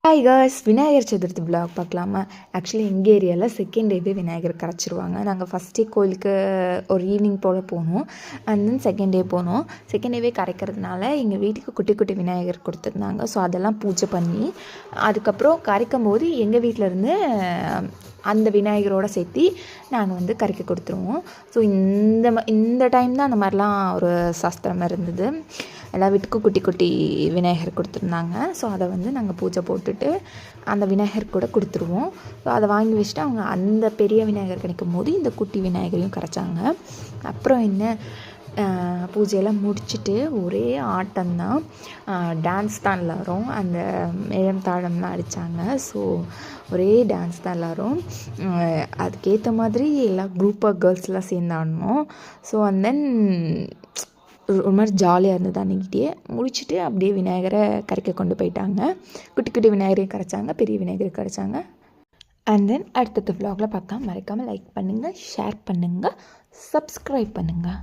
Hi CARES, Vinayagar Chaturthi vlog பார்க்கலாமா? Actually எங்கள் ஏரியாவில் செகண்ட் டேவே விநாயகர் கரைச்சிருவாங்க. நாங்கள் ஃபஸ்ட் டே கோயிலுக்கு ஒரு ஈவினிங் போல் போனோம். அண்ட் தென் செகண்ட் டே போனோம். செகண்ட் டேவே கரைக்கிறதுனால எங்கள் வீட்டுக்கு குட்டி குட்டி விநாயகர் கொடுத்துருந்தாங்க. ஸோ அதெல்லாம் பூஜை பண்ணி அதுக்கப்புறம் கரைக்கும் போது எங்கள் வீட்டிலேருந்து அந்த விநாயகரோடு சேர்த்து நாங்கள் கரைக்க கொடுத்துருவோம். ஸோ இந்த டைம் தான் அந்த மாதிரிலாம் ஒரு சாஸ்திரம் இருந்தது. எல்லா வீட்டுக்கும் குட்டி குட்டி விநாயகர் கொடுத்துருந்தாங்க. ஸோ அதை நாங்கள் பூஜை போட்டுட்டு அந்த விநாயகர் கூட கொடுத்துருவோம். ஸோ அதை வாங்கி வச்சுட்டு அவங்க அந்த பெரிய விநாயகர் கிடைக்கும் போது இந்த குட்டி விநாயகரையும் கரைச்சாங்க. அப்புறம் பூஜையெல்லாம் முடிச்சுட்டு ஒரே ஆட்டம்தான், டான்ஸ் தான் எல்லோரும். அந்த மேளம் தாளம்லாம் அடித்தாங்க. ஸோ ஒரே டான்ஸ் தான் எல்லோரும். அதுக்கேற்ற மாதிரி எல்லா குரூப்பாக கேர்ள்ஸ்லாம் சேர்ந்து ஆடினோம். ஸோ அண்ட் தென் ஒரு மாதிரி ஜாலியாக இருந்தது. அன்றைக்கிட்டே முடிச்சுட்டு அப்படியே விநாயகரை கரைக்க கொண்டு போயிட்டாங்க. குட்டி குட்டி விநாயகரையும் கரைச்சாங்க, பெரிய விநாயகரையும் கரைச்சாங்க. அண்ட் தென் அடுத்தடுத்த விலாகில் பார்க்க மறக்காமல் லைக் பண்ணுங்கள், ஷேர் பண்ணுங்கள், சப்ஸ்கிரைப் பண்ணுங்கள்.